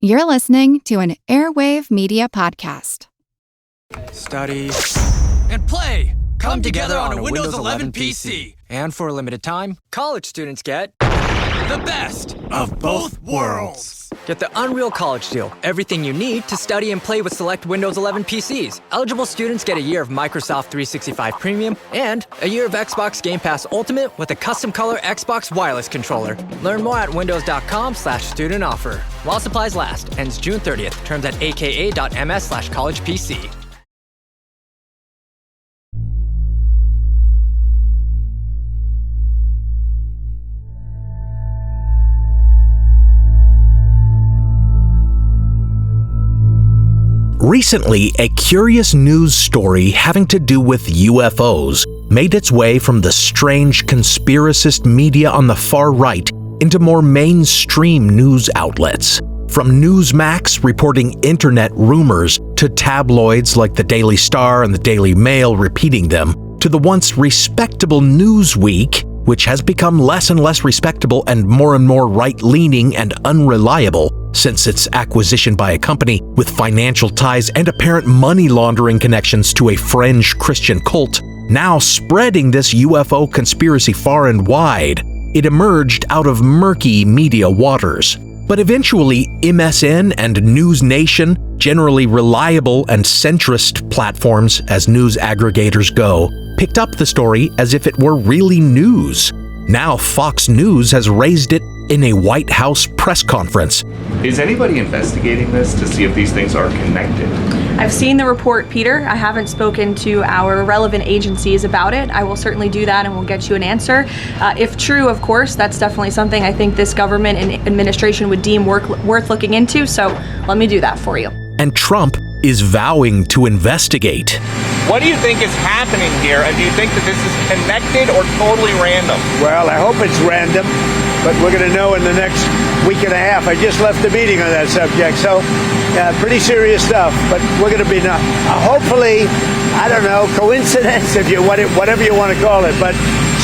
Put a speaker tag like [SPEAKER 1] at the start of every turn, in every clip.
[SPEAKER 1] You're listening to an Airwave Media Podcast.
[SPEAKER 2] Study and play come together on a Windows 11 PC. And for a limited time, college students get the best of both worlds. Get the Unreal College Deal. Everything you need to study and play with select Windows 11 PCs. Eligible students get a year of Microsoft 365 Premium and a year of Xbox Game Pass Ultimate with a custom color Xbox wireless controller. Learn more at windows.com/student offer. While supplies last. Ends June 30th. Terms at aka.ms/collegepc.
[SPEAKER 3] Recently, a curious news story having to do with UFOs made its way from the strange conspiracist media on the far right into more mainstream news outlets. From Newsmax reporting internet rumors to tabloids like the Daily Star and the Daily Mail repeating them, to the once respectable Newsweek, which has become less and less respectable and more right-leaning and unreliable since its acquisition by a company with financial ties and apparent money laundering connections to a fringe Christian cult, now spreading this UFO conspiracy far and wide. It emerged out of murky media waters. But eventually, MSN and News Nation, generally reliable and centrist platforms as news aggregators go, picked up the story as if it were really news. Now Fox News has raised it in a White House press conference.
[SPEAKER 4] Is anybody investigating this to see if these things are connected?
[SPEAKER 5] I've seen the report, Peter. I haven't spoken to our relevant agencies about it. I will certainly do that and we'll get you an answer. If true, of course, that's definitely something I think this government and administration would deem worth looking into, so let me do that for you.
[SPEAKER 3] And Trump is vowing to investigate.
[SPEAKER 4] What do you think is happening here, and do you think that this is connected or totally random?
[SPEAKER 6] Well, I hope it's random, but we're going to know in the next week and a half. I just left the meeting on that subject, so pretty serious stuff, but we're going to be hopefully, I don't know, coincidence, if you whatever you want to call it, but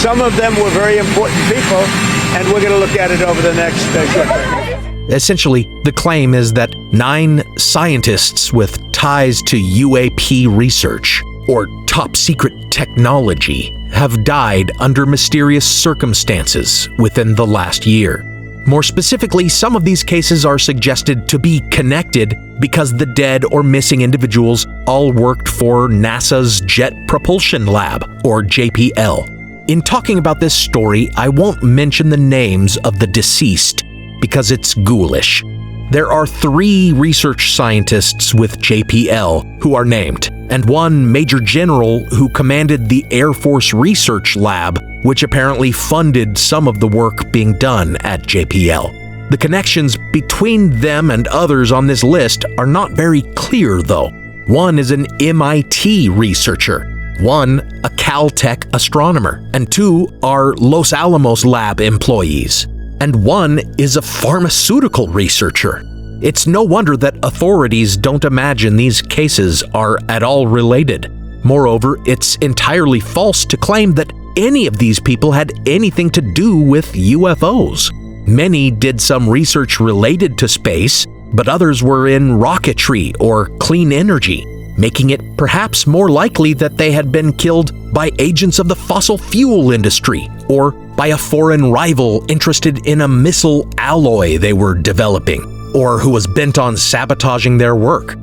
[SPEAKER 6] some of them were very important people, and we're going to look at it over the next short period.
[SPEAKER 3] Essentially, the claim is that 9 scientists with ties to UAP research, or top secret technology, have died under mysterious circumstances within the last year. More specifically, some of these cases are suggested to be connected because the dead or missing individuals all worked for NASA's Jet Propulsion Lab, or JPL. In talking about this story, I won't mention the names of the deceased because it's ghoulish. There are 3 research scientists with JPL who are named, and 1 major general who commanded the Air Force Research Lab, which apparently funded some of the work being done at JPL. The connections between them and others on this list are not very clear, though. 1 is an MIT researcher, 1 a Caltech astronomer, and 2 are Los Alamos Lab employees. And 1 is a pharmaceutical researcher. It's no wonder that authorities don't imagine these cases are at all related. Moreover, it's entirely false to claim that any of these people had anything to do with UFOs. Many did some research related to space, but others were in rocketry or clean energy, making it perhaps more likely that they had been killed by agents of the fossil fuel industry or by a foreign rival interested in a missile alloy they were developing, or who was bent on sabotaging their work.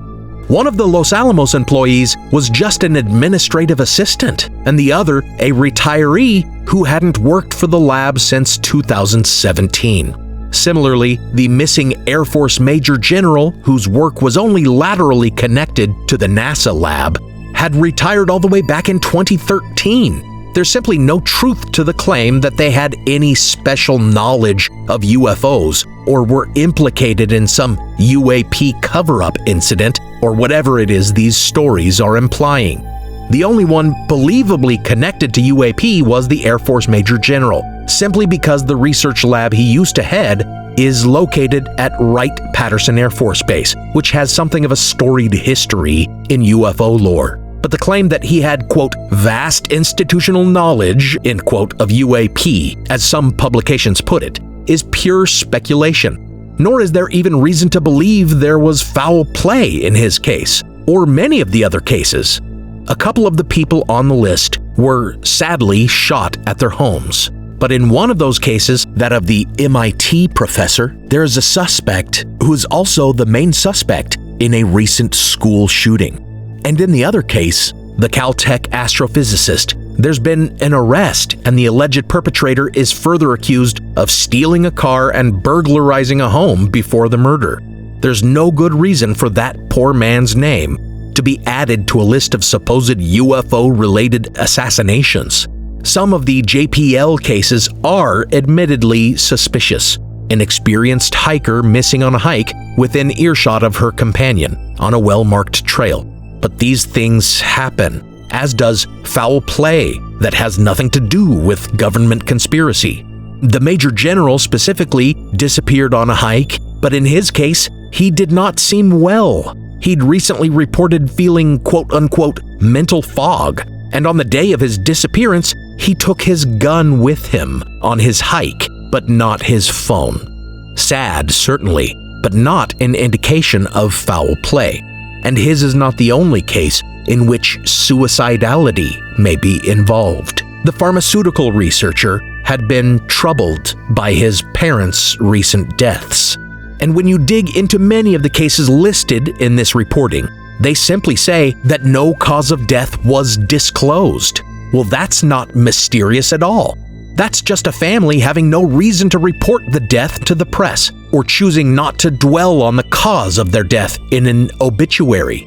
[SPEAKER 3] One of the Los Alamos employees was just an administrative assistant, and the other a retiree who hadn't worked for the lab since 2017. Similarly, the missing Air Force Major General, whose work was only laterally connected to the NASA lab, had retired all the way back in 2013. There's simply no truth to the claim that they had any special knowledge of UFOs or were implicated in some UAP cover-up incident or whatever it is these stories are implying. The only one believably connected to UAP was the Air Force Major General, simply because the research lab he used to head is located at Wright-Patterson Air Force Base, which has something of a storied history in UFO lore. But the claim that he had, quote, vast institutional knowledge, end quote, of UAP, as some publications put it, is pure speculation. Nor is there even reason to believe there was foul play in his case, or many of the other cases. A couple of the people on the list were sadly shot at their homes. But in one of those cases, that of the MIT professor, there is a suspect who is also the main suspect in a recent school shooting. And in the other case, the Caltech astrophysicist, there's been an arrest and the alleged perpetrator is further accused of stealing a car and burglarizing a home before the murder. There's no good reason for that poor man's name to be added to a list of supposed UFO-related assassinations. Some of the JPL cases are admittedly suspicious. An experienced hiker missing on a hike within earshot of her companion on a well-marked trail. But these things happen, as does foul play that has nothing to do with government conspiracy. The Major General specifically disappeared on a hike, but in his case, he did not seem well. He'd recently reported feeling quote-unquote mental fog, and on the day of his disappearance, he took his gun with him on his hike, but not his phone. Sad, certainly, but not an indication of foul play. And his is not the only case in which suicidality may be involved. The pharmaceutical researcher had been troubled by his parents' recent deaths. And when you dig into many of the cases listed in this reporting, they simply say that no cause of death was disclosed. Well, that's not mysterious at all. That's just a family having no reason to report the death to the press, or choosing not to dwell on the cause of their death in an obituary.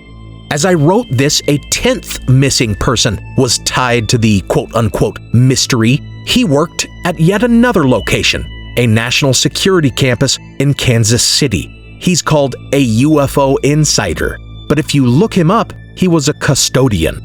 [SPEAKER 3] As I wrote this, a 10th missing person was tied to the quote-unquote mystery. He worked at yet another location, a national security campus in Kansas City. He's called a UFO insider, but if you look him up, he was a custodian.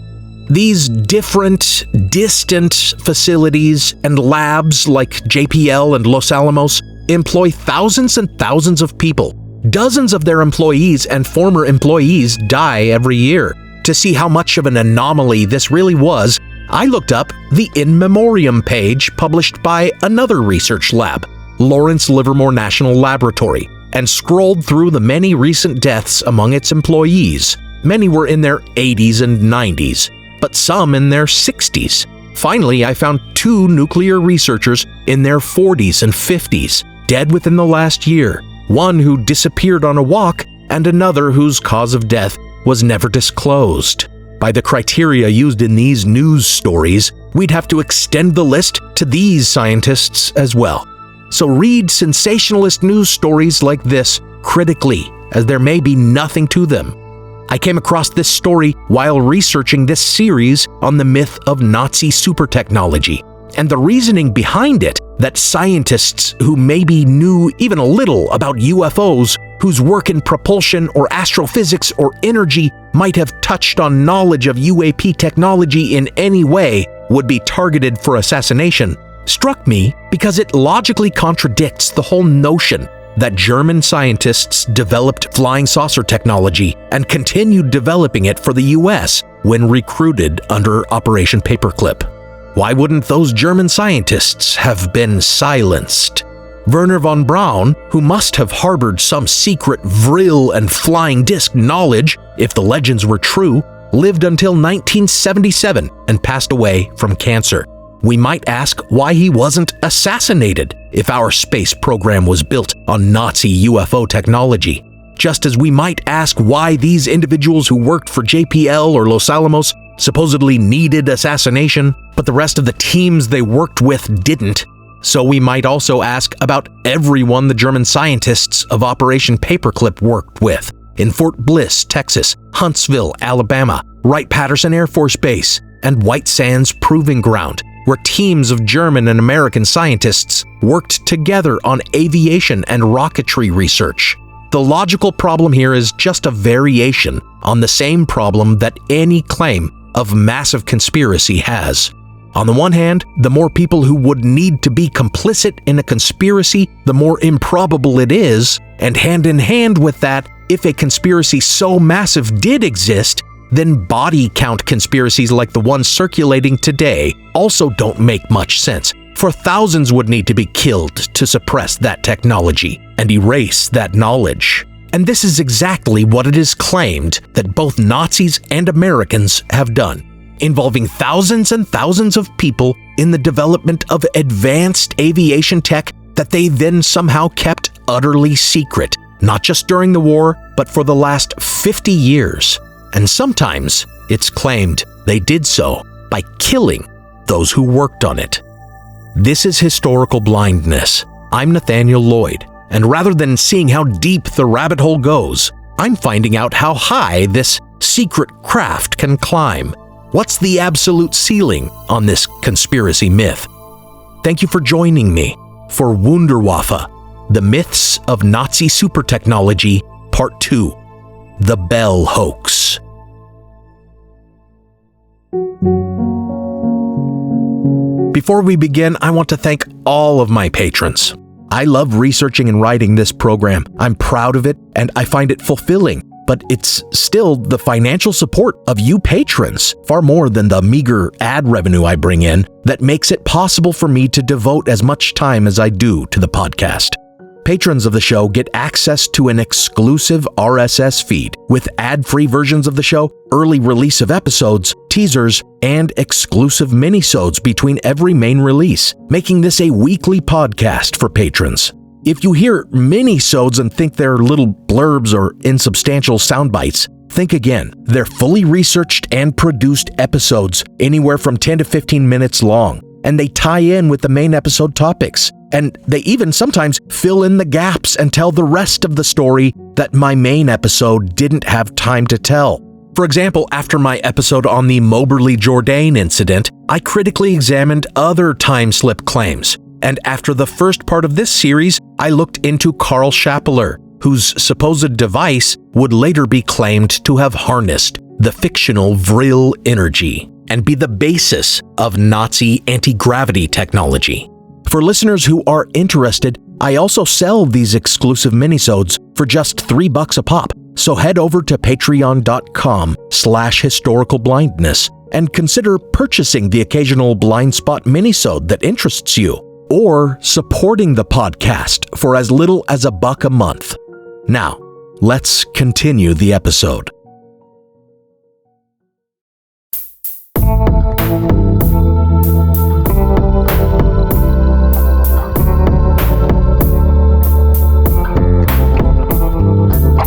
[SPEAKER 3] These different, distant facilities and labs like JPL and Los Alamos employ thousands and thousands of people. Dozens of their employees and former employees die every year. To see how much of an anomaly this really was, I looked up the In Memoriam page published by another research lab, Lawrence Livermore National Laboratory, and scrolled through the many recent deaths among its employees. Many were in their 80s and 90s, but some in their 60s. Finally, I found 2 nuclear researchers in their 40s and 50s, dead within the last year, one who disappeared on a walk and another whose cause of death was never disclosed. By the criteria used in these news stories, we'd have to extend the list to these scientists as well. So read sensationalist news stories like this critically, as there may be nothing to them. I came across this story while researching this series on the myth of Nazi supertechnology, and the reasoning behind it, that scientists who maybe knew even a little about UFOs, whose work in propulsion or astrophysics or energy might have touched on knowledge of UAP technology in any way, would be targeted for assassination, struck me because it logically contradicts the whole notion that German scientists developed flying saucer technology and continued developing it for the US when recruited under Operation Paperclip. Why wouldn't those German scientists have been silenced? Werner von Braun, who must have harbored some secret Vril and flying disc knowledge, if the legends were true, lived until 1977 and passed away from cancer. We might ask why he wasn't assassinated if our space program was built on Nazi UFO technology. Just as we might ask why these individuals who worked for JPL or Los Alamos supposedly needed assassination, but the rest of the teams they worked with didn't. So we might also ask about everyone the German scientists of Operation Paperclip worked with in Fort Bliss, Texas, Huntsville, Alabama, Wright-Patterson Air Force Base, and White Sands Proving Ground, where teams of German and American scientists worked together on aviation and rocketry research. The logical problem here is just a variation on the same problem that any claim of massive conspiracy has. On the one hand, the more people who would need to be complicit in a conspiracy, the more improbable it is, and hand in hand with that, if a conspiracy so massive did exist, then body count conspiracies like the ones circulating today also don't make much sense, for thousands would need to be killed to suppress that technology and erase that knowledge. And this is exactly what it is claimed that both Nazis and Americans have done, involving thousands and thousands of people in the development of advanced aviation tech that they then somehow kept utterly secret, not just during the war, but for the last 50 years. And sometimes it's claimed they did so by killing those who worked on it. This is Historical Blindness. I'm Nathaniel Lloyd, and rather than seeing how deep the rabbit hole goes, I'm finding out how high this secret craft can climb. What's the absolute ceiling on this conspiracy myth? Thank you for joining me for Wunderwaffe, The Myths of Nazi Supertechnology, Part 2, The Bell Hoax. Before we begin, I want to thank all of my patrons. I love researching and writing this program. I'm proud of it, and I find it fulfilling. But it's still the financial support of you patrons, far more than the meager ad revenue I bring in, that makes it possible for me to devote as much time as I do to the podcast. Patrons of the show get access to an exclusive RSS feed with ad-free versions of the show, early release of episodes, teasers, and exclusive minisodes between every main release, making this a weekly podcast for patrons. If you hear minisodes and think they're little blurbs or insubstantial sound bites, think again. They're fully researched and produced episodes, anywhere from 10 to 15 minutes long, and they tie in with the main episode topics. And they even sometimes fill in the gaps and tell the rest of the story that my main episode didn't have time to tell. For example, after my episode on the Moberly Jourdain incident, I critically examined other time slip claims. And after the first part of this series, I looked into Carl Schappler, whose supposed device would later be claimed to have harnessed the fictional Vril energy and be the basis of Nazi anti-gravity technology. For listeners who are interested, I also sell these exclusive minisodes for just $3 a pop. So head over to patreon.com/historicalblindness and consider purchasing the occasional blind spot minisode that interests you, or supporting the podcast for as little as $1 a month. Now, let's continue the episode.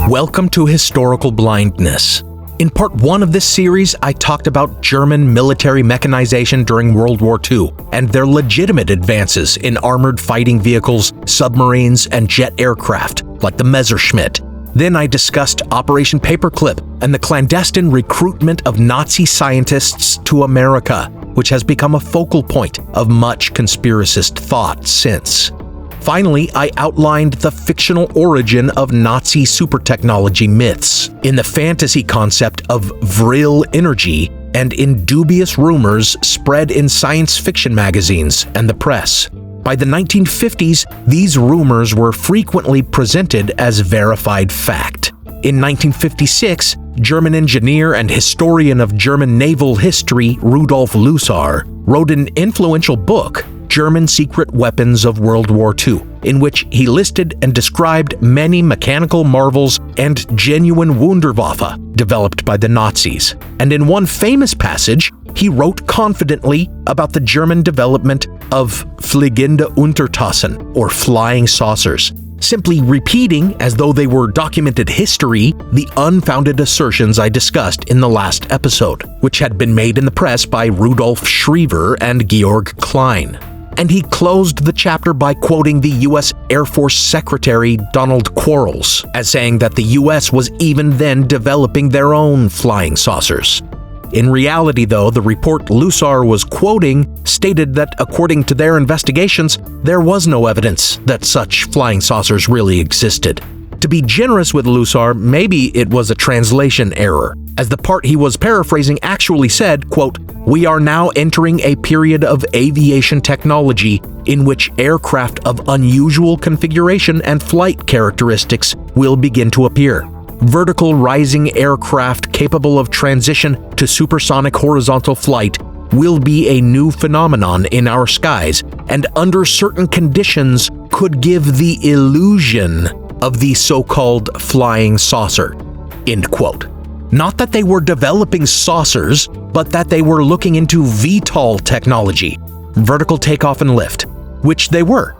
[SPEAKER 3] Welcome to Historical Blindness. In part 1 of this series, I talked about German military mechanization during World War II and their legitimate advances in armored fighting vehicles, submarines, and jet aircraft, like the Messerschmitt. Then I discussed Operation Paperclip and the clandestine recruitment of Nazi scientists to America, which has become a focal point of much conspiracist thought since. Finally, I outlined the fictional origin of Nazi supertechnology myths in the fantasy concept of Vril energy and in dubious rumors spread in science fiction magazines and the press. By the 1950s, these rumors were frequently presented as verified fact. In 1956, German engineer and historian of German naval history Rudolf Lusar wrote an influential book, German Secret Weapons of World War II, in which he listed and described many mechanical marvels and genuine Wunderwaffe developed by the Nazis. And in one famous passage, he wrote confidently about the German development of fliegende Untertassen, or flying saucers, simply repeating, as though they were documented history, the unfounded assertions I discussed in the last episode, which had been made in the press by Rudolf Schriever and Georg Klein. And he closed the chapter by quoting the U.S. Air Force Secretary Donald Quarles as saying that the U.S. was even then developing their own flying saucers. In reality, though, the report Lusar was quoting stated that according to their investigations, there was no evidence that such flying saucers really existed. To be generous with Lusar, maybe it was a translation error, as the part he was paraphrasing actually said, quote, "We are now entering a period of aviation technology in which aircraft of unusual configuration and flight characteristics will begin to appear. Vertical rising aircraft capable of transition to supersonic horizontal flight will be a new phenomenon in our skies and under certain conditions could give the illusion of the so-called flying saucer. End quote. Not that they were developing saucers, but that they were looking into VTOL technology, vertical takeoff and lift, which they were.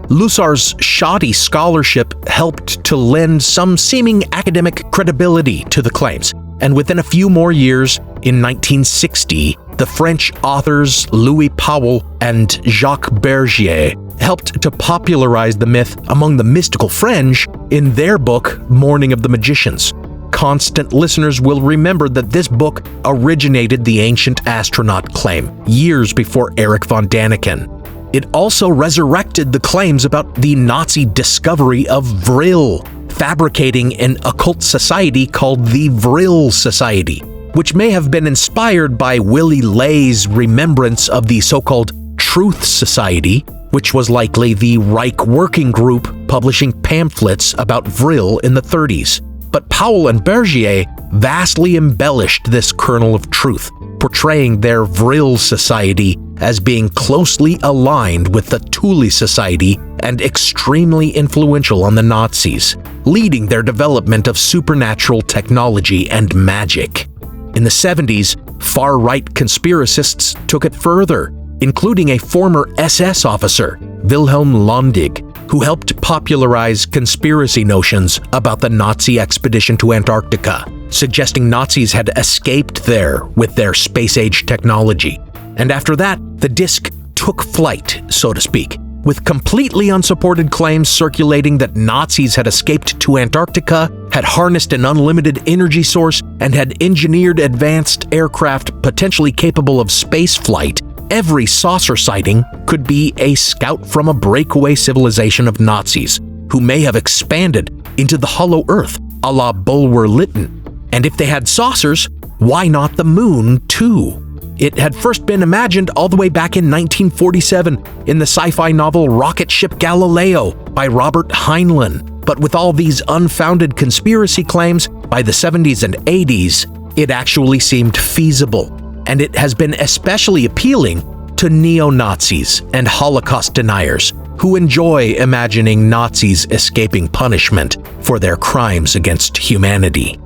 [SPEAKER 3] Lusar's shoddy scholarship helped to lend some seeming academic credibility to the claims, and within a few more years, in 1960, the French authors Louis Pauwels and Jacques Bergier helped to popularize the myth among the mystical fringe in their book Morning of the Magicians. Constant listeners will remember that this book originated the ancient astronaut claim years before Erich von Däniken. It also resurrected the claims about the Nazi discovery of Vril, fabricating an occult society called the Vril Society, which may have been inspired by Willy Lay's remembrance of the so-called Truth Society, which was likely the Reich working group publishing pamphlets about Vril in the 30s. But Pauwels and Bergier vastly embellished this kernel of truth, portraying their Vril Society as being closely aligned with the Thule Society and extremely influential on the Nazis, leading their development of supernatural technology and magic. In the 70s, far-right conspiracists took it further, including a former SS officer, Wilhelm Londig, who helped popularize conspiracy notions about the Nazi expedition to Antarctica, suggesting Nazis had escaped there with their space-age technology. And after that, the disc took flight, so to speak, with completely unsupported claims circulating that Nazis had escaped to Antarctica, had harnessed an unlimited energy source, and had engineered advanced aircraft potentially capable of space flight. Every saucer sighting could be a scout from a breakaway civilization of Nazis who may have expanded into the hollow earth a la Bulwer Lytton. And if they had saucers, why not the moon too? It had first been imagined all the way back in 1947 in the sci-fi novel Rocket Ship Galileo by Robert Heinlein. But with all these unfounded conspiracy claims, by the 70s and 80s, it actually seemed feasible. And it has been especially appealing to neo-Nazis and Holocaust deniers who enjoy imagining Nazis escaping punishment for their crimes against humanity.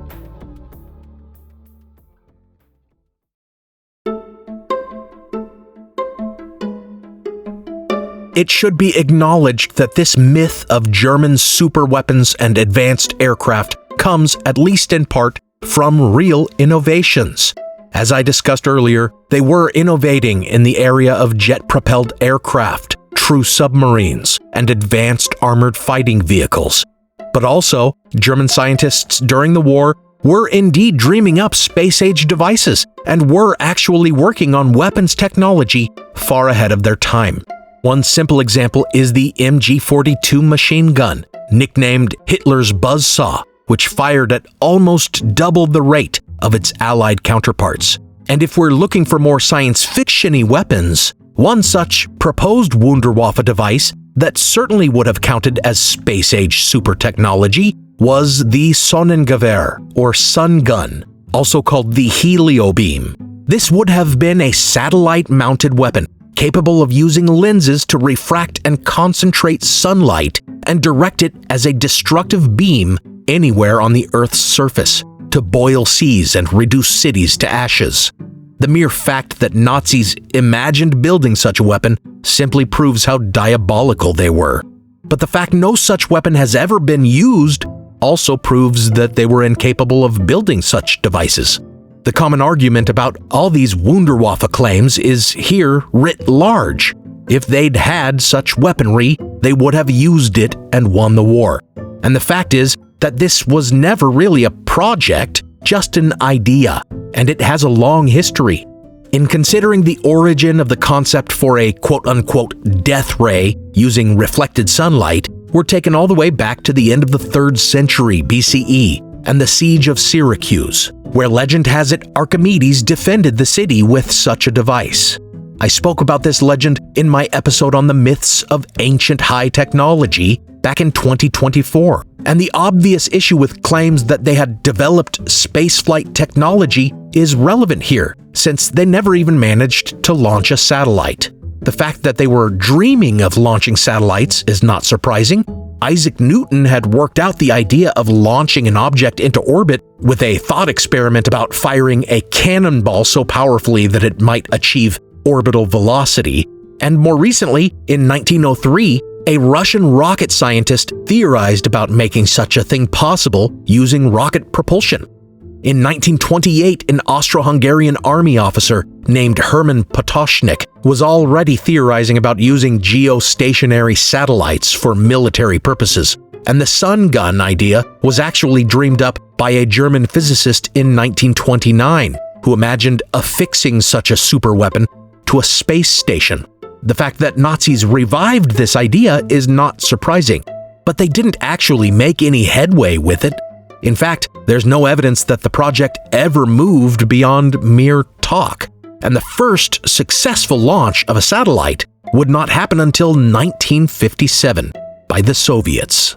[SPEAKER 3] It should be acknowledged that this myth of German superweapons and advanced aircraft comes, at least in part, from real innovations. As I discussed earlier, they were innovating in the area of jet-propelled aircraft, true submarines, and advanced armored fighting vehicles. But also, German scientists during the war were indeed dreaming up space-age devices and were actually working on weapons technology far ahead of their time. One simple example is the MG-42 machine gun, nicknamed Hitler's buzzsaw, which fired at almost double the rate of its Allied counterparts. And if we're looking for more science fiction-y weapons, one such proposed Wunderwaffe device that certainly would have counted as space-age super technology was the Sonnengewehr, or sun gun, also called the heliobeam. This would have been a satellite-mounted weapon capable of using lenses to refract and concentrate sunlight and direct it as a destructive beam anywhere on the Earth's surface, to boil seas and reduce cities to ashes. The mere fact that Nazis imagined building such a weapon simply proves how diabolical they were. But the fact no such weapon has ever been used also proves that they were incapable of building such devices. The common argument about all these Wunderwaffe claims is here writ large. If they'd had such weaponry, they would have used it and won the war. And the fact is that this was never really a project, just an idea, and it has a long history. In considering the origin of the concept for a quote-unquote death ray using reflected sunlight, we're taken all the way back to the end of the 3rd century BCE and the siege of Syracuse, where legend has it Archimedes defended the city with such a device. I spoke about this legend in my episode on the myths of ancient high technology back in 2024, and the obvious issue with claims that they had developed spaceflight technology is relevant here, since they never even managed to launch a satellite. The fact that they were dreaming of launching satellites is not surprising. Isaac Newton had worked out the idea of launching an object into orbit with a thought experiment about firing a cannonball so powerfully that it might achieve orbital velocity. And more recently, in 1903, a Russian rocket scientist theorized about making such a thing possible using rocket propulsion. In 1928, an Austro-Hungarian army officer named Hermann Potocznik was already theorizing about using geostationary satellites for military purposes, and the sun gun idea was actually dreamed up by a German physicist in 1929 who imagined affixing such a superweapon to a space station. The fact that Nazis revived this idea is not surprising, but they didn't actually make any headway with it. In fact, there's no evidence that the project ever moved beyond mere talk, and the first successful launch of a satellite would not happen until 1957 by the Soviets.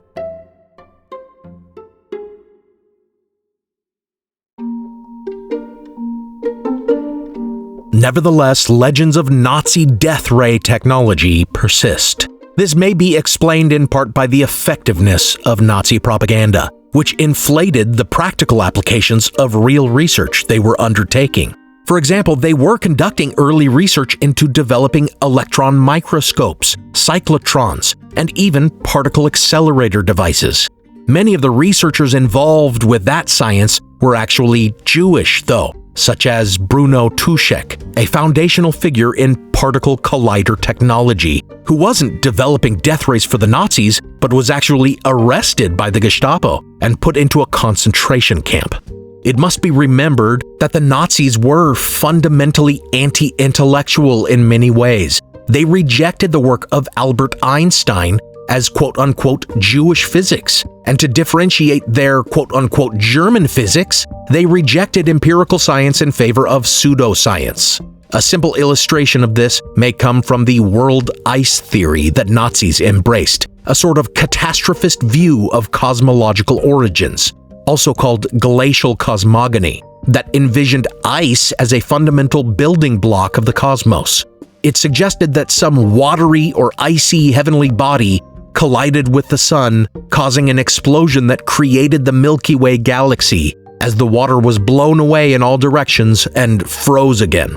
[SPEAKER 3] Nevertheless, legends of Nazi death ray technology persist. This may be explained in part by the effectiveness of Nazi propaganda, which inflated the practical applications of real research they were undertaking. For example, they were conducting early research into developing electron microscopes, cyclotrons, and even particle accelerator devices. Many of the researchers involved with that science were actually Jewish, though, such as Bruno Tuschek, a foundational figure in particle collider technology, who wasn't developing death rays for the Nazis, but was actually arrested by the Gestapo and put into a concentration camp. It must be remembered that the Nazis were fundamentally anti-intellectual in many ways. They rejected the work of Albert Einstein as quote-unquote Jewish physics, and to differentiate their quote-unquote German physics, they rejected empirical science in favor of pseudoscience. A simple illustration of this may come from the world ice theory that Nazis embraced, a sort of catastrophist view of cosmological origins, also called glacial cosmogony, that envisioned ice as a fundamental building block of the cosmos. It suggested that some watery or icy heavenly body collided with the sun, causing an explosion that created the Milky Way galaxy as the water was blown away in all directions and froze again.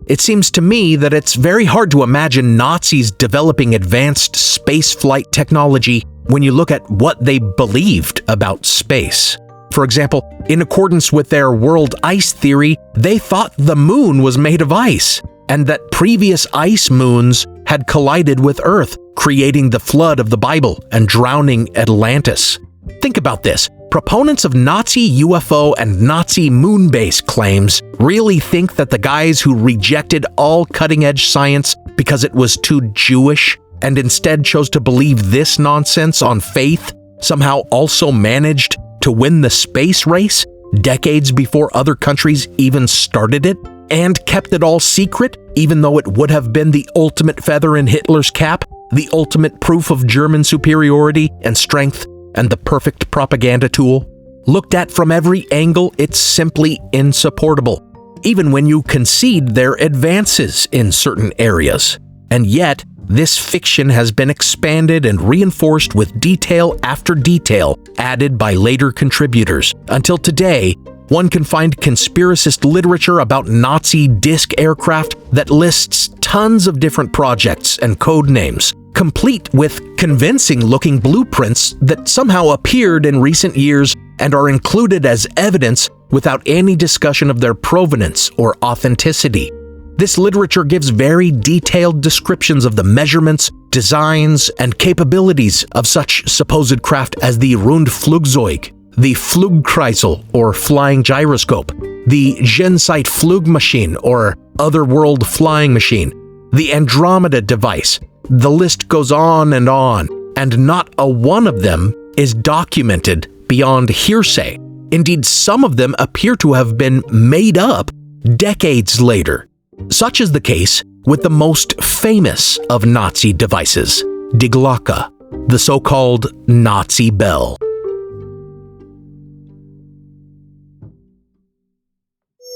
[SPEAKER 3] It seems to me that it's very hard to imagine Nazis developing advanced spaceflight technology when you look at what they believed about space. For example, in accordance with their world ice theory, they thought the moon was made of ice, and that previous ice moons had collided with Earth, creating the flood of the Bible and drowning Atlantis. Think about this. Proponents of Nazi UFO and Nazi moon base claims really think that the guys who rejected all cutting-edge science because it was too Jewish and instead chose to believe this nonsense on faith somehow also managed to win the space race decades before other countries even started it, and kept it all secret, even though it would have been the ultimate feather in Hitler's cap, the ultimate proof of German superiority and strength, and the perfect propaganda tool. Looked at from every angle, it's simply insupportable, even when you concede their advances in certain areas. And yet, this fiction has been expanded and reinforced with detail after detail added by later contributors, until today, one can find conspiracist literature about Nazi disc aircraft that lists tons of different projects and code names, complete with convincing-looking blueprints that somehow appeared in recent years and are included as evidence without any discussion of their provenance or authenticity. This literature gives very detailed descriptions of the measurements, designs, and capabilities of such supposed craft as the Rundflugzeug, the Flugkreisel, or flying gyroscope, the Jenseitflugmaschine, or otherworld flying machine, the Andromeda device. The list goes on, and not a one of them is documented beyond hearsay. Indeed, some of them appear to have been made up decades later. Such is the case with the most famous of Nazi devices, Die Glocke, the so-called Nazi bell.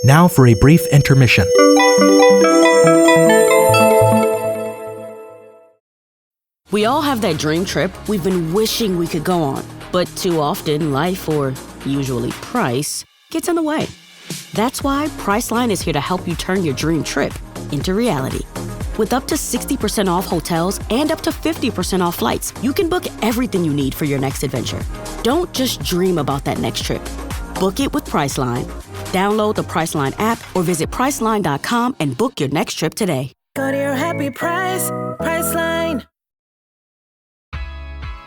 [SPEAKER 3] Now for a brief intermission.
[SPEAKER 7] We all have that dream trip we've been wishing we could go on, but too often life, or usually price, gets in the way. That's why Priceline is here to help you turn your dream trip into reality. With up to 60% off hotels and up to 50% off flights, you can book everything you need for your next adventure. Don't just dream about that next trip. Book it with Priceline. Download the Priceline app or visit Priceline.com and book your next trip today.
[SPEAKER 8] Go to your happy price, Priceline.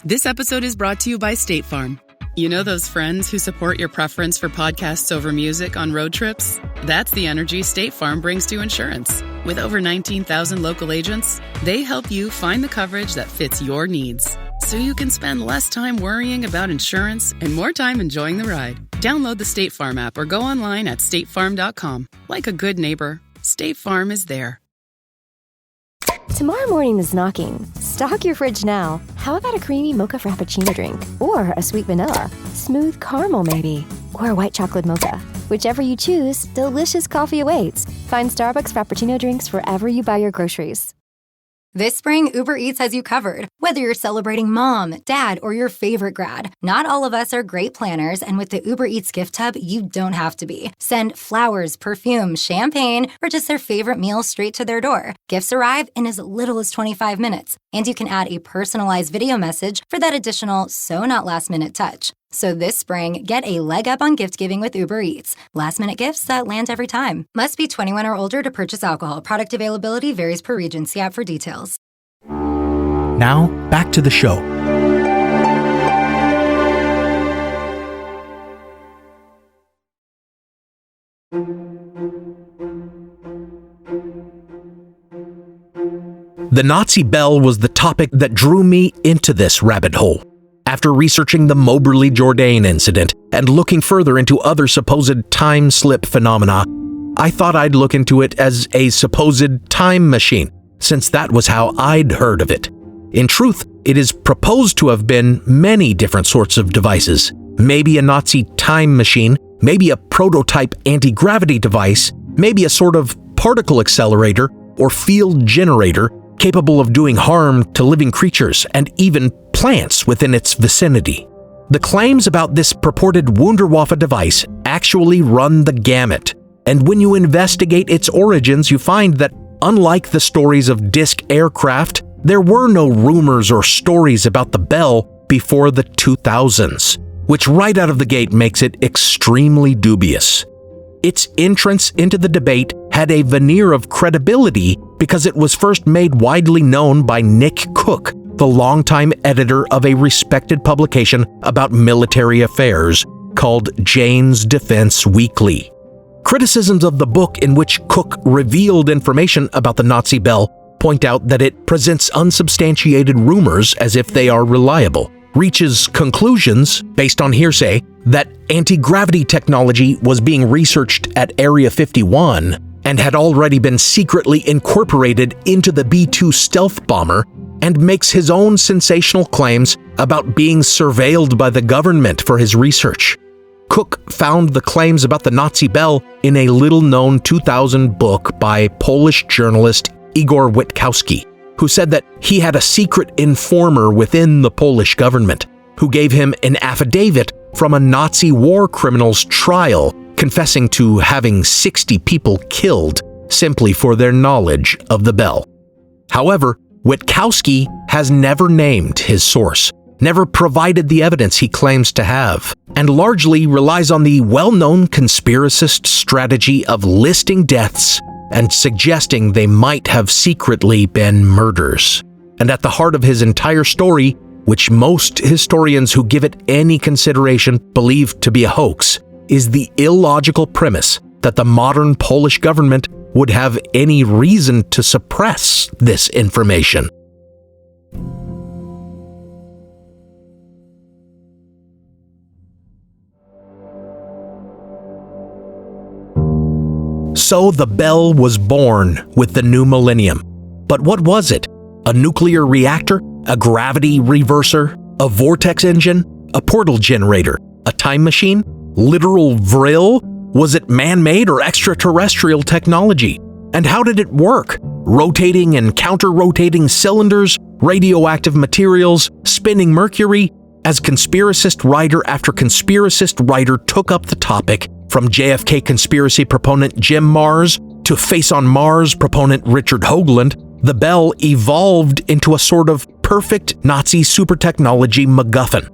[SPEAKER 9] This episode is brought to you by State Farm. You know those friends who support your preference for podcasts over music on road trips? That's the energy State Farm brings to insurance. With over 19,000 local agents, they help you find the coverage that fits your needs, so you can spend less time worrying about insurance and more time enjoying the ride. Download the State Farm app or go online at statefarm.com. Like a good neighbor, State Farm is there.
[SPEAKER 10] Tomorrow morning is knocking. Stock your fridge now. How about a creamy mocha frappuccino drink? Or a sweet vanilla? Smooth caramel maybe? Or a white chocolate mocha? Whichever you choose, delicious coffee awaits. Find Starbucks Frappuccino drinks wherever you buy your groceries.
[SPEAKER 1] This spring, Uber Eats has you covered. Whether you're celebrating mom, dad, or your favorite grad, not all of us are great planners, and with the Uber Eats gift hub, you don't have to be. Send flowers, perfume, champagne, or just their favorite meal straight to their door. Gifts arrive in as little as 25 minutes, and you can add a personalized video message for that additional so-not-last-minute touch. So this spring, get a leg up on gift giving with Uber Eats. Last-minute gifts that land every time. Must be 21 or older to purchase alcohol. Product availability varies per region. See app for details.
[SPEAKER 3] Now, back to the show. The Nazi bell was the topic that drew me into this rabbit hole. After researching the Moberly Jourdain incident and looking further into other supposed time slip phenomena, I thought I'd look into it as a supposed time machine, since that was how I'd heard of it. In truth, it is proposed to have been many different sorts of devices. Maybe a Nazi time machine, maybe a prototype anti-gravity device, maybe a sort of particle accelerator or field generator capable of doing harm to living creatures and even plants within its vicinity. The claims about this purported Wunderwaffe device actually run the gamut, and when you investigate its origins, you find that, unlike the stories of disc aircraft, there were no rumors or stories about the bell before the 2000s, which right out of the gate makes it extremely dubious. Its entrance into the debate had a veneer of credibility because it was first made widely known by Nick Cook, the longtime editor of a respected publication about military affairs called Jane's Defense Weekly. Criticisms of the book in which Cook revealed information about the Nazi bell point out that it presents unsubstantiated rumors as if they are reliable, reaches conclusions based on hearsay that anti-gravity technology was being researched at Area 51 and had already been secretly incorporated into the B-2 stealth bomber, and makes his own sensational claims about being surveilled by the government for his research. Cook found the claims about the Nazi bell in a little-known 2000 book by Polish journalist Igor Witkowski, who said that he had a secret informer within the Polish government who gave him an affidavit from a Nazi war criminal's trial confessing to having 60 people killed simply for their knowledge of the bell. However, Witkowski has never named his source, never provided the evidence he claims to have, and largely relies on the well-known conspiracist strategy of listing deaths and suggesting they might have secretly been murders. And at the heart of his entire story, which most historians who give it any consideration believe to be a hoax, is the illogical premise that the modern Polish government would have any reason to suppress this information. So the bell was born with the new millennium. But what was it? A nuclear reactor? A gravity reverser? A vortex engine? A portal generator? A time machine? Literal vril? Was it man-made or extraterrestrial technology? And how did it work? Rotating and counter-rotating cylinders? radioactive materials, spinning mercury, as conspiracist writer after conspiracist writer took up the topic, from JFK conspiracy proponent Jim Marrs to Face on Mars proponent Richard Hoagland, the bell evolved into a sort of perfect Nazi supertechnology MacGuffin.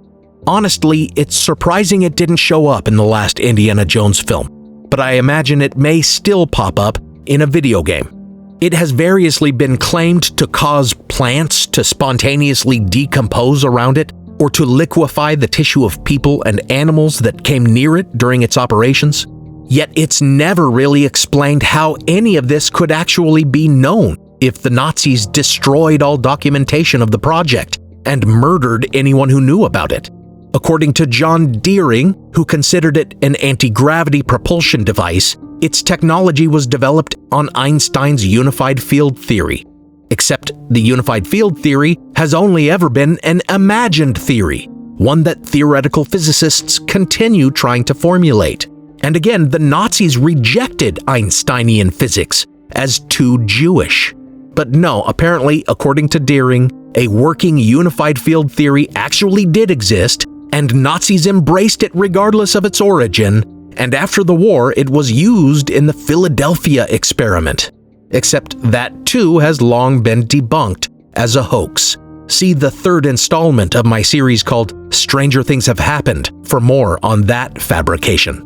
[SPEAKER 3] Honestly, it's surprising it didn't show up in the last Indiana Jones film, but I imagine it may still pop up in a video game. It has variously been claimed to cause plants to spontaneously decompose around it, or to liquefy the tissue of people and animals that came near it during its operations. Yet it's never really explained how any of this could actually be known if the Nazis destroyed all documentation of the project and murdered anyone who knew about it. According to John Deering, who considered it an anti-gravity propulsion device, its technology was developed on Einstein's unified field theory. Except the unified field theory has only ever been an imagined theory, one that theoretical physicists continue trying to formulate. And again, the Nazis rejected Einsteinian physics as too Jewish. But no, apparently, according to Deering, a working unified field theory actually did exist, and Nazis embraced it regardless of its origin, and after the war it was used in the Philadelphia experiment. Except that too has long been debunked as a hoax. See the third installment of my series called Stranger Things Have Happened for more on that fabrication.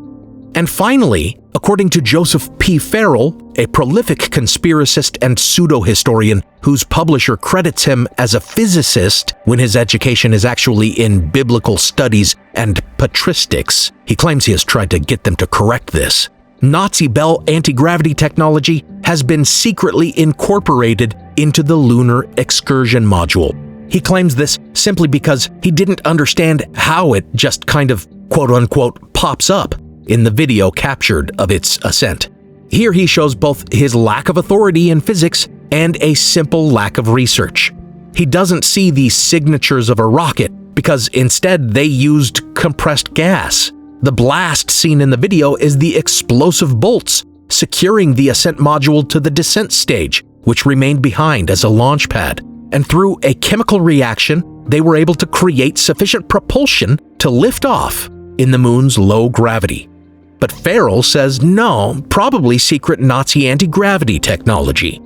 [SPEAKER 3] And finally, according to Joseph P. Farrell, a prolific conspiracist and pseudo-historian whose publisher credits him as a physicist when his education is actually in biblical studies and patristics, he claims he has tried to get them to correct this. Nazi Bell anti-gravity technology has been secretly incorporated into the lunar excursion module. He claims this simply because he didn't understand how it just kind of quote-unquote pops up in the video captured of its ascent. Here he shows both his lack of authority in physics and a simple lack of research. He doesn't see the signatures of a rocket because instead they used compressed gas. The blast seen in the video is the explosive bolts securing the ascent module to the descent stage, which remained behind as a launch pad. And through a chemical reaction, they were able to create sufficient propulsion to lift off in the moon's low gravity. But Farrell says no, probably secret Nazi anti-gravity technology.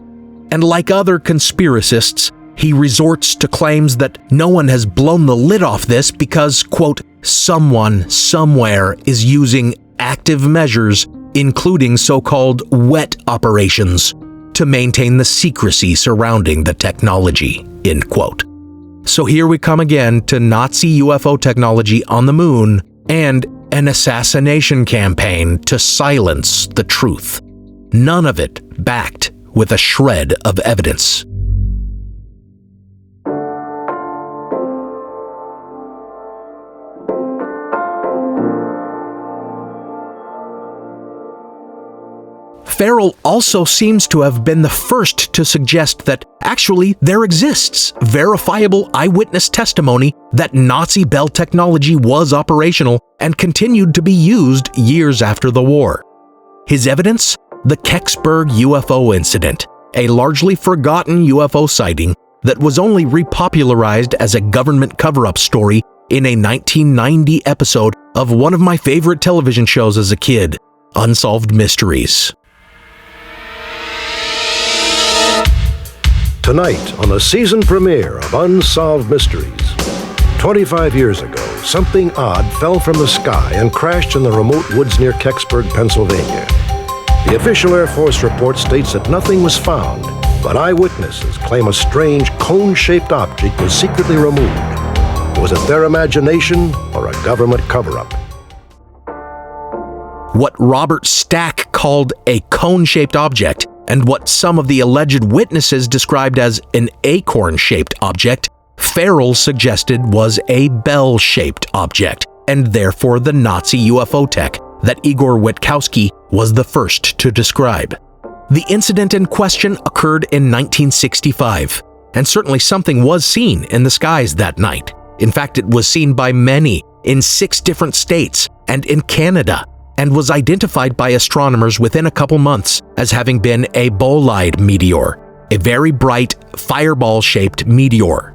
[SPEAKER 3] And like other conspiracists, he resorts to claims that no one has blown the lid off this because, quote, someone somewhere is using active measures, including so-called wet operations, to maintain the secrecy surrounding the technology, end quote. So here we come again to Nazi UFO technology on the moon and an assassination campaign to silence the truth. None of it backed with a shred of evidence. Farrell also seems to have been the first to suggest that actually there exists verifiable eyewitness testimony that Nazi Bell technology was operational and continued to be used years after the war. His evidence? The Kecksburg UFO incident, a largely forgotten UFO sighting that was only repopularized as a government cover-up story in a 1990 episode of one of my favorite television shows as a kid, Unsolved Mysteries.
[SPEAKER 11] Tonight on the season premiere of Unsolved Mysteries. 25 years ago, something odd fell from the sky and crashed in the remote woods near Kecksburg, Pennsylvania. The official Air Force report states that nothing was found, but eyewitnesses claim a strange cone-shaped object was secretly removed. Was it their imagination or a government cover-up?
[SPEAKER 3] What Robert Stack called a cone-shaped object and what some of the alleged witnesses described as an acorn-shaped object, Farrell suggested was a bell-shaped object, and therefore the Nazi UFO tech that Igor Witkowski was the first to describe. The incident in question occurred in 1965, and certainly something was seen in the skies that night. In fact, it was seen by many in 6 different states and in Canada, and was identified by astronomers within a couple months as having been a bolide meteor, a very bright, fireball-shaped meteor.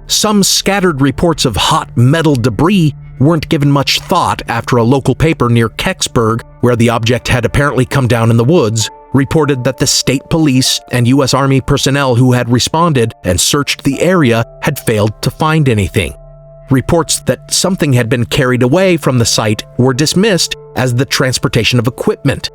[SPEAKER 3] Some scattered reports of hot metal debris weren't given much thought after a local paper near Kecksburg, where the object had apparently come down in the woods, reported that the state police and U.S. Army personnel who had responded and searched the area had failed to find anything. Reports that something had been carried away from the site were dismissed as the transportation of equipment.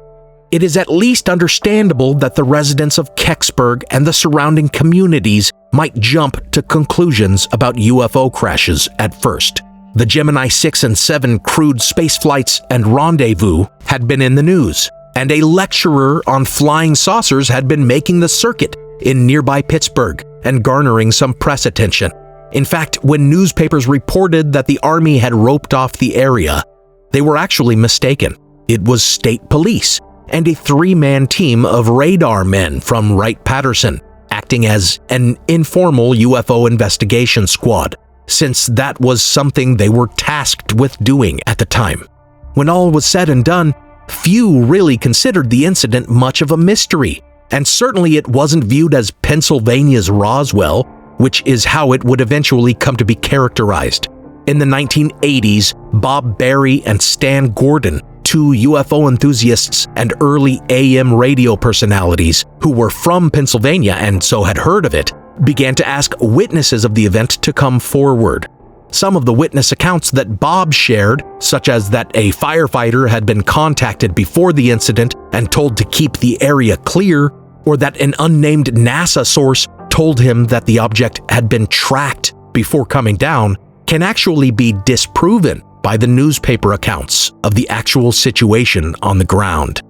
[SPEAKER 3] It is at least understandable that the residents of Kecksburg and the surrounding communities might jump to conclusions about UFO crashes at first. The Gemini 6 and 7 crewed space flights and rendezvous had been in the news, and a lecturer on flying saucers had been making the circuit in nearby Pittsburgh and garnering some press attention. In fact, when newspapers reported that the Army had roped off the area, they were actually mistaken. It was state police and a 3-man team of radar men from Wright-Patterson, acting as an informal UFO investigation squad, since that was something they were tasked with doing at the time. When all was said and done, few really considered the incident much of a mystery, and certainly it wasn't viewed as Pennsylvania's Roswell, which is how it would eventually come to be characterized. In the 1980s, Bob Berry and Stan Gordon, 2 UFO enthusiasts and early AM radio personalities who were from Pennsylvania and so had heard of it, began to ask witnesses of the event to come forward. Some of the witness accounts that Bob shared, such as that a firefighter had been contacted before the incident and told to keep the area clear, or that an unnamed NASA source told him that the object had been tracked before coming down, can actually be disproven by the newspaper accounts of the actual situation on the ground.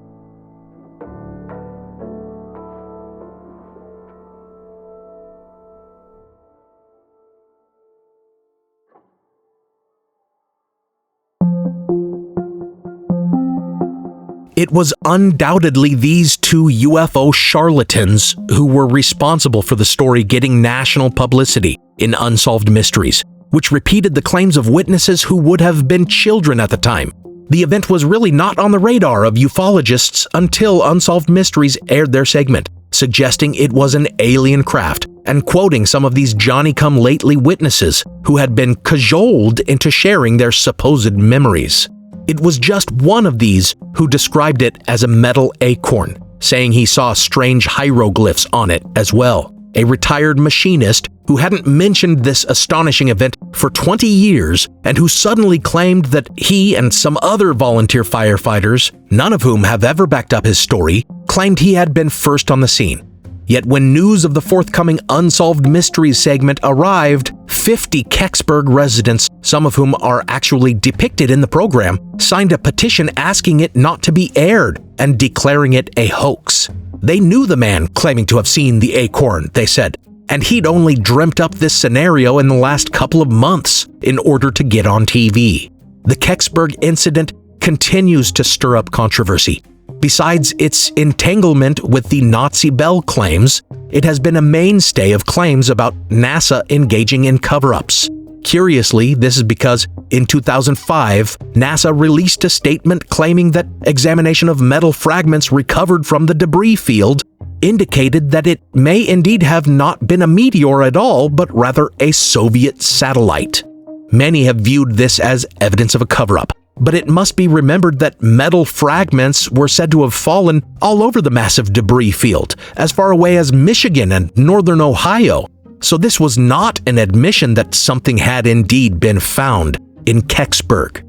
[SPEAKER 3] It was undoubtedly these 2 UFO charlatans who were responsible for the story getting national publicity in Unsolved Mysteries, which repeated the claims of witnesses who would have been children at the time. The event was really not on the radar of ufologists until Unsolved Mysteries aired their segment, suggesting it was an alien craft, and quoting some of these Johnny-come-lately witnesses who had been cajoled into sharing their supposed memories. It was just one of these who described it as a metal acorn, saying he saw strange hieroglyphs on it as well. A retired machinist who hadn't mentioned this astonishing event for 20 years and who suddenly claimed that he and some other volunteer firefighters, none of whom have ever backed up his story, claimed he had been first on the scene. Yet when news of the forthcoming Unsolved Mysteries segment arrived, 50 Kecksburg residents, some of whom are actually depicted in the program, signed a petition asking it not to be aired and declaring it a hoax. They knew the man claiming to have seen the acorn, they said, and he'd only dreamt up this scenario in the last couple of months in order to get on TV. The Kecksburg incident continues to stir up controversy. Besides its entanglement with the Nazi Bell claims, it has been a mainstay of claims about NASA engaging in cover-ups. Curiously, this is because in 2005, NASA released a statement claiming that examination of metal fragments recovered from the debris field indicated that it may indeed have not been a meteor at all, but rather a Soviet satellite. Many have viewed this as evidence of a cover-up, but it must be remembered that metal fragments were said to have fallen all over the massive debris field, as far away as Michigan and northern Ohio. So this was not an admission that something had indeed been found in Kecksburg.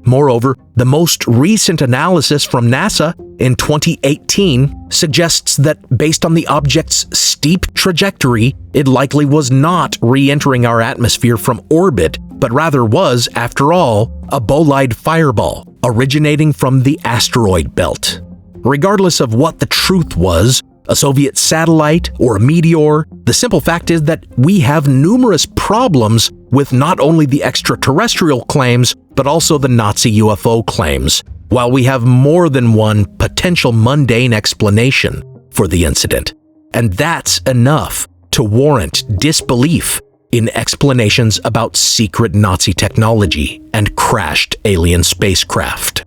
[SPEAKER 3] Moreover, the most recent analysis from NASA in 2018 suggests that based on the object's steep trajectory, it likely was not re-entering our atmosphere from orbit, but rather was, after all, a bolide fireball originating from the asteroid belt. Regardless of what the truth was, a Soviet satellite or a meteor, the simple fact is that we have numerous problems with not only the extraterrestrial claims, but also the Nazi UFO claims, while we have more than one potential mundane explanation for the incident. And that's enough to warrant disbelief in explanations about secret Nazi technology and crashed alien spacecraft.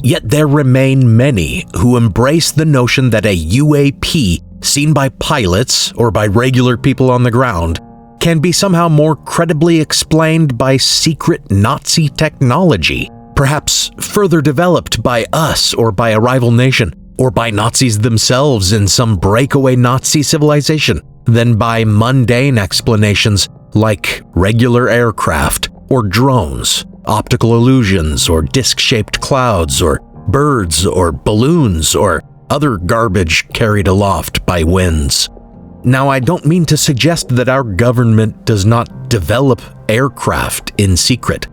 [SPEAKER 3] Yet there remain many who embrace the notion that a UAP seen by pilots or by regular people on the ground can be somehow more credibly explained by secret Nazi technology, perhaps further developed by us or by a rival nation, or by Nazis themselves in some breakaway Nazi civilization, than by mundane explanations like regular aircraft or drones, optical illusions or disc-shaped clouds or birds or balloons or other garbage carried aloft by winds. Now, I don't mean to suggest that our government does not develop aircraft in secret.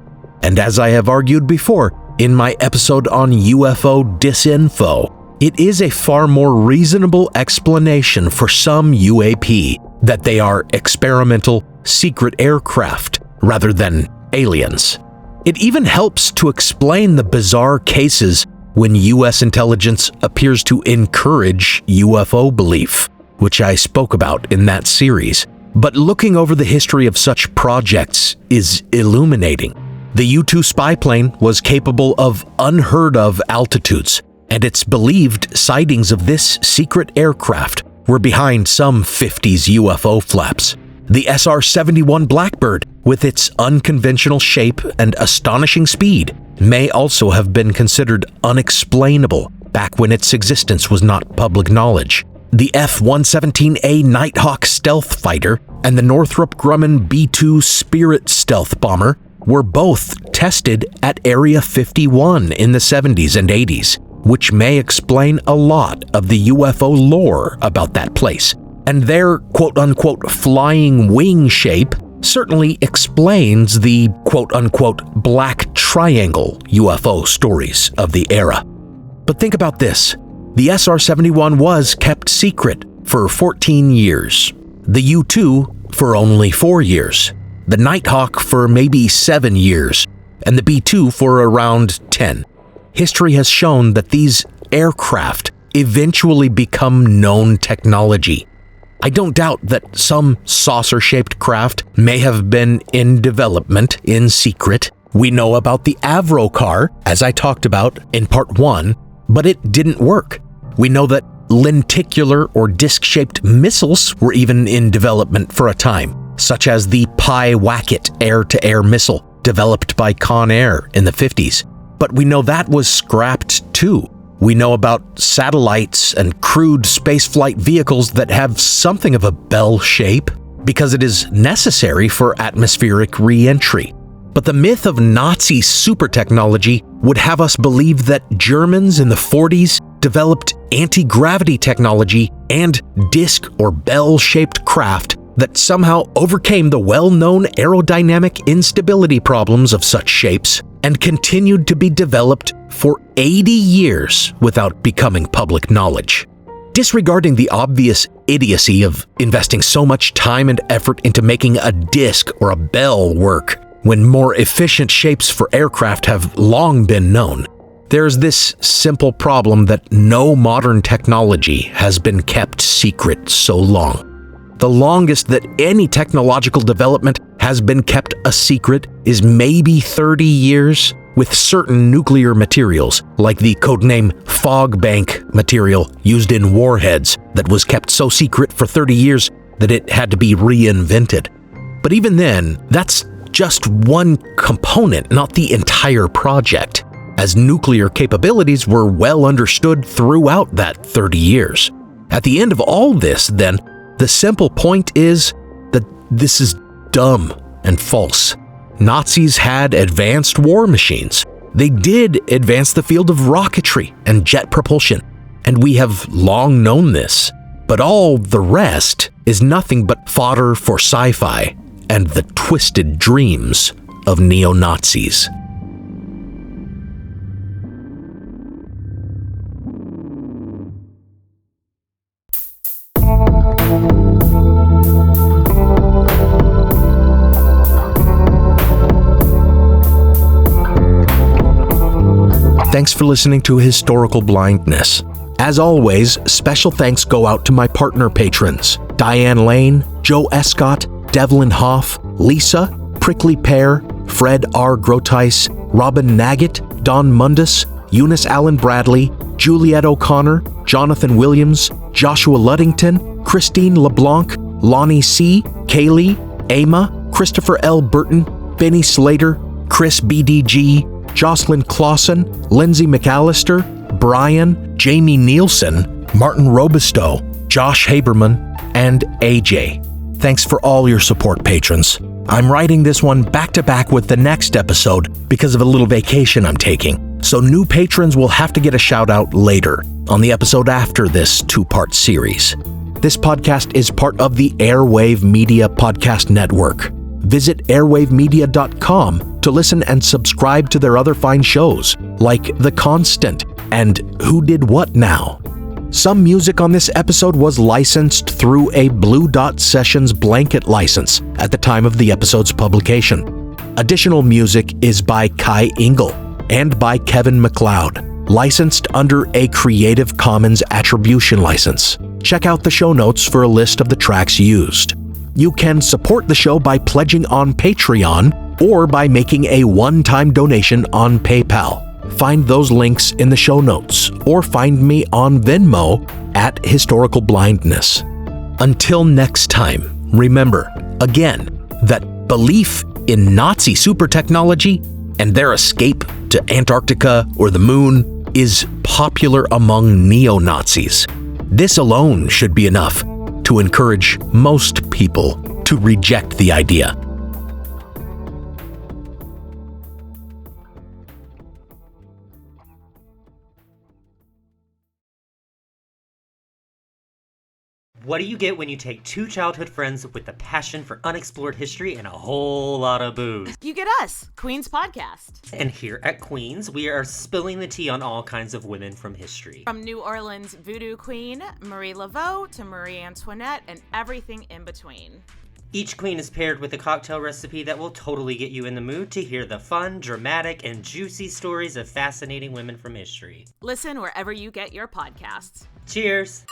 [SPEAKER 3] And as I have argued before in my episode on UFO disinfo, it is a far more reasonable explanation for some UAP that they are experimental, secret aircraft rather than aliens. It even helps to explain the bizarre cases when U.S. intelligence appears to encourage UFO belief, which I spoke about in that series. But looking over the history of such projects is illuminating. The U-2 spy plane was capable of unheard-of altitudes, and it's believed sightings of this secret aircraft were behind some 50s UFO flaps. The SR-71 Blackbird, with its unconventional shape and astonishing speed, may also have been considered unexplainable back when its existence was not public knowledge. The F-117A Nighthawk stealth fighter and the Northrop Grumman B-2 Spirit stealth bomber were both tested at Area 51 in the 70s and 80s, which may explain a lot of the UFO lore about that place. And their quote-unquote flying wing shape certainly explains the quote-unquote black triangle UFO stories of the era. But think about this. The SR-71 was kept secret for 14 years, the U-2 for only 4 years, the Nighthawk for maybe 7 years, and the B-2 for around 10. History has shown that these aircraft eventually become known technology. I don't doubt that some saucer-shaped craft may have been in development in secret. We know about the Avro car, as I talked about in part 1, but it didn't work. We know that lenticular or disc-shaped missiles were even in development for a time, such as the Pi-Wacket air-to-air missile developed by Con Air in the 50s. But we know that was scrapped too. We know about satellites and crewed spaceflight vehicles that have something of a bell shape because it is necessary for atmospheric re-entry. But the myth of Nazi supertechnology would have us believe that Germans in the 40s developed anti-gravity technology and disc or bell-shaped craft that somehow overcame the well-known aerodynamic instability problems of such shapes and continued to be developed for 80 years without becoming public knowledge. Disregarding the obvious idiocy of investing so much time and effort into making a disc or a bell work when more efficient shapes for aircraft have long been known, there's this simple problem that no modern technology has been kept secret so long. The longest that any technological development has been kept a secret is maybe 30 years, with certain nuclear materials, like the codename fog bank material used in warheads that was kept so secret for 30 years that it had to be reinvented. But even then, that's just one component, not the entire project, as nuclear capabilities were well understood throughout that 30 years. At the end of all this, then, the simple point is that this is dumb and false. Nazis had advanced war machines. They did advance the field of rocketry and jet propulsion, and we have long known this. But all the rest is nothing but fodder for sci-fi and the twisted dreams of neo-Nazis. Thanks for listening to Historical Blindness. As always, special thanks go out to my partner patrons, Diane Lane, Joe Escott, Devlin Hoff, Lisa, Prickly Pear, Fred R. Grotice, Robin Naggett, Don Mundus, Eunice Allen Bradley, Juliette O'Connor, Jonathan Williams, Joshua Luddington, Christine LeBlanc, Lonnie C., Kaylee, Ama, Christopher L. Burton, Benny Slater, Chris BDG, Jocelyn Clausen, Lindsay McAllister, Brian, Jamie Nielsen, Martin Robistow, Josh Haberman, and AJ. Thanks for all your support, patrons. I'm writing this one back-to-back with the next episode because of a little vacation I'm taking, so new patrons will have to get a shout-out later on the episode after this two-part series. This podcast is part of the Airwave Media Podcast Network. Visit airwavemedia.com to listen and subscribe to their other fine shows, like The Constant and Who Did What Now. Some music on this episode was licensed through a Blue Dot Sessions blanket license at the time of the episode's publication. Additional music is by Kai Engel and by Kevin MacLeod, licensed under a Creative Commons Attribution license. Check out the show notes for a list of the tracks used. You can support the show by pledging on Patreon or by making a one-time donation on PayPal. Find those links in the show notes, or find me on Venmo at Historical Blindness. Until next time, remember, again, that belief in Nazi super technology and their escape to Antarctica or the moon is popular among neo-Nazis. This alone should be enough to encourage most people to reject the idea.
[SPEAKER 12] What do you get when you take two childhood friends with a passion for unexplored history and a whole lot of booze?
[SPEAKER 13] You get us, Queen's Podcast.
[SPEAKER 12] And here at Queen's, we are spilling the tea on all kinds of women from history.
[SPEAKER 13] From New Orleans voodoo queen, Marie Laveau, to Marie Antoinette, and everything in between.
[SPEAKER 12] Each queen is paired with a cocktail recipe that will totally get you in the mood to hear the fun, dramatic, and juicy stories of fascinating women from history.
[SPEAKER 13] Listen wherever you get your podcasts.
[SPEAKER 12] Cheers!